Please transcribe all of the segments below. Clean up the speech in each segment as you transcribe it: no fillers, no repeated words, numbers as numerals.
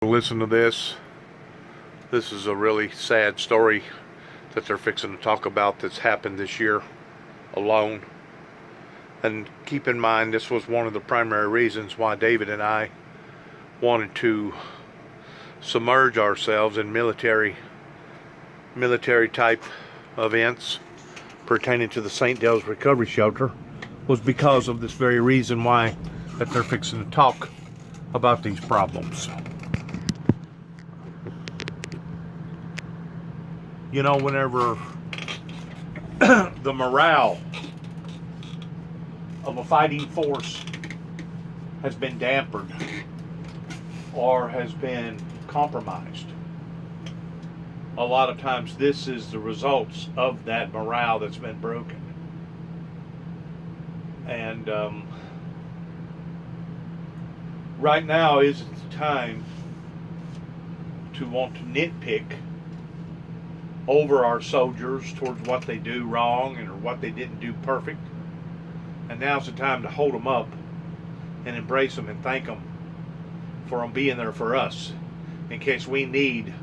Listen to this. This is a really sad story that they're fixing to talk about that's happened this year alone. And keep in mind, this was one of the primary reasons why David and I wanted to submerge ourselves in military type events pertaining to the St. Dale's Recovery Shelter, was because of this very reason why that they're fixing to talk about these problems. You know, whenever the morale of a fighting force has been dampened or has been compromised, a lot of times this is the results of that morale that's been broken. And right now isn't the time to want to nitpick over our soldiers towards what they do wrong or what they didn't do perfect. And now's the time to hold them up and embrace them and thank them for them being there for us in case we need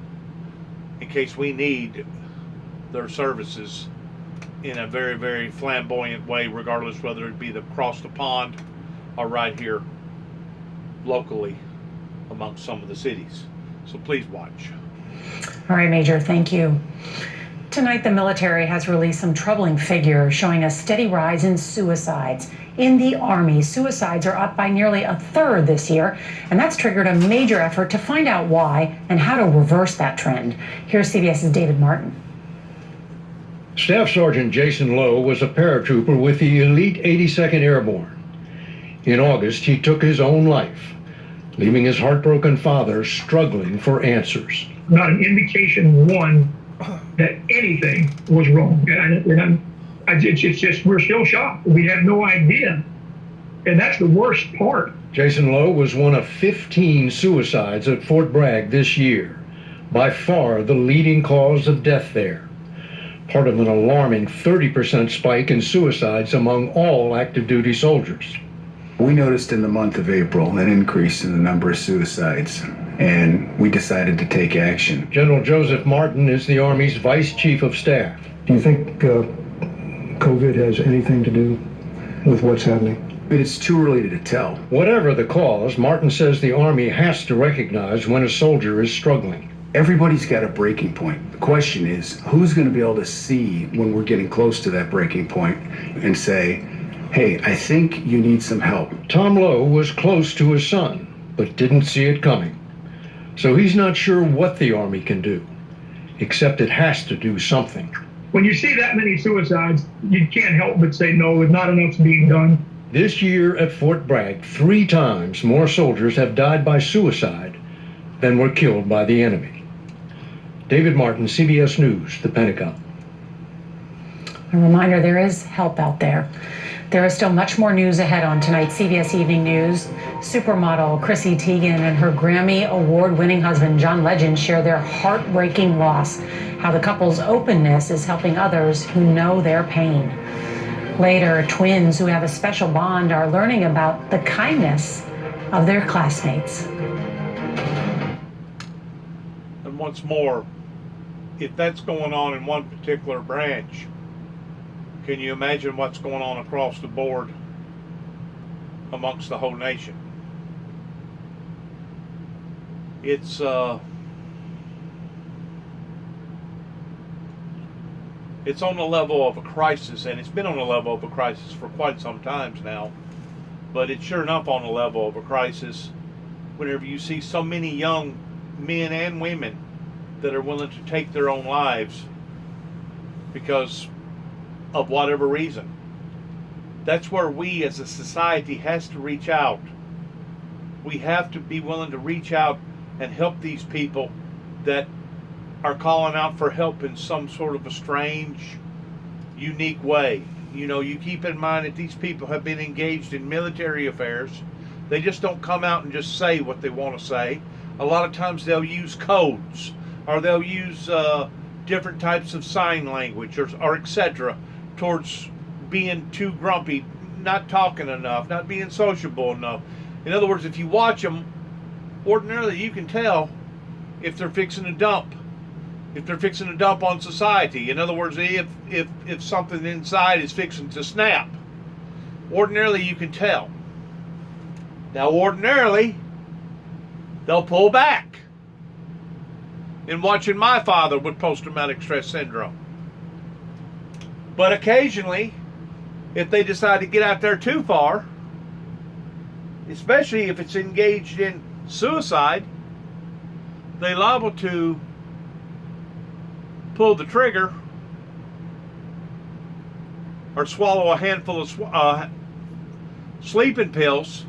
their services in a very, very flamboyant way, regardless whether it be across the pond or right here locally amongst some of the cities. So please watch. All right, Major, thank you. Tonight, the military has released some troubling figures showing a steady rise in suicides. In the Army, suicides are up by nearly a third this year, and that's triggered a major effort to find out why and how to reverse that trend. Here's CBS's David Martin. Staff Sergeant Jason Lowe was a paratrooper with the elite 82nd Airborne. In August, he took his own life, leaving his heartbroken father struggling for answers. Not an indication, one, that anything was wrong. It's just, we're still shocked. We have no idea. And that's the worst part. Jason Lowe was one of 15 suicides at Fort Bragg this year, by far the leading cause of death there. Part of an alarming 30% spike in suicides among all active duty soldiers. We noticed in the month of April an increase in the number of suicides, and we decided to take action. General Joseph Martin is the Army's Vice Chief of Staff. Do you think COVID has anything to do with what's happening? It's too early to tell. Whatever the cause, Martin says the Army has to recognize when a soldier is struggling. Everybody's got a breaking point. The question is, who's going to be able to see when we're getting close to that breaking point and say, hey, I think you need some help. Tom Lowe was close to his son, but didn't see it coming. So he's not sure what the Army can do, except it has to do something. When you see that many suicides, you can't help but say, no, not enough's being done. This year at Fort Bragg, 3 times more soldiers have died by suicide than were killed by the enemy. David Martin, CBS News, the Pentagon. A reminder, there is help out there. There is still much more news ahead on tonight's CBS Evening News. Supermodel Chrissy Teigen and her Grammy Award-winning husband John Legend share their heartbreaking loss, how the couple's openness is helping others who know their pain. Later, twins who have a special bond are learning about the kindness of their classmates. And once more, if that's going on in one particular branch, can you imagine what's going on across the board amongst the whole nation? It's on the level of a crisis, and it's been on the level of a crisis for quite some times now. But it's sure enough on the level of a crisis whenever you see so many young men and women that are willing to take their own lives because of whatever reason. That's where we as a society has to reach out. We have to be willing to reach out and help these people that are calling out for help in some sort of a strange, unique way. You know, you keep in mind that these people have been engaged in military affairs. They just don't come out and just say what they want to say. A lot of times they'll use codes, or they'll use different types of sign language, or etc., towards being too grumpy, not talking enough, not being sociable enough. In other words, if you watch them ordinarily you can tell if they're fixing to dump. If they're fixing to dump on society. In other words, if something inside is fixing to snap. Ordinarily you can tell. Now ordinarily they'll pull back. In watching my father with post-traumatic stress syndrome. But occasionally, if they decide to get out there too far, especially if it's engaged in suicide, they're liable to pull the trigger or swallow a handful of sleeping pills.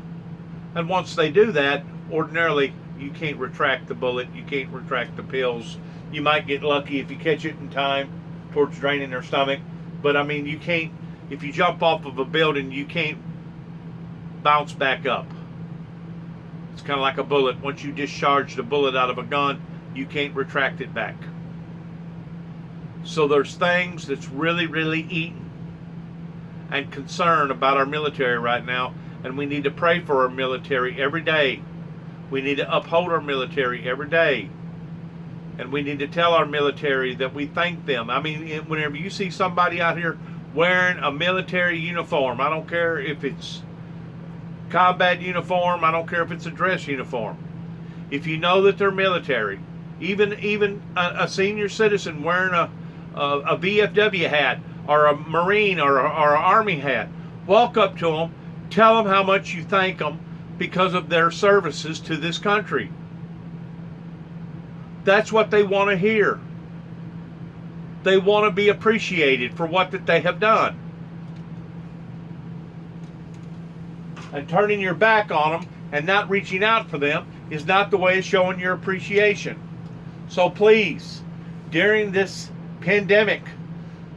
And once they do that, ordinarily you can't retract the bullet, you can't retract the pills. You might get lucky if you catch it in time towards draining their stomach. But I mean, you can't, if you jump off of a building, you can't bounce back up. It's kind of like a bullet. Once you discharge the bullet out of a gun, you can't retract it back. So there's things that's really, really eating and concern about our military right now. And we need to pray for our military every day. We need to uphold our military every day. And we need to tell our military that we thank them. I mean, whenever you see somebody out here wearing a military uniform, I don't care if it's combat uniform, I don't care if it's a dress uniform. If you know that they're military, even a senior citizen wearing a VFW hat or a Marine or an Army hat, walk up to them, tell them how much you thank them because of their services to this country. That's what they want to hear. They want to be appreciated for what that they have done. And turning your back on them and not reaching out for them is not the way of showing your appreciation. So please, during this pandemic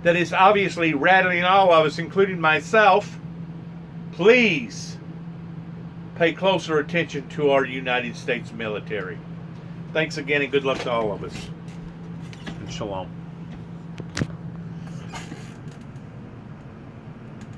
that is obviously rattling all of us, including myself, please pay closer attention to our United States military. Thanks again and good luck to all of us. And shalom.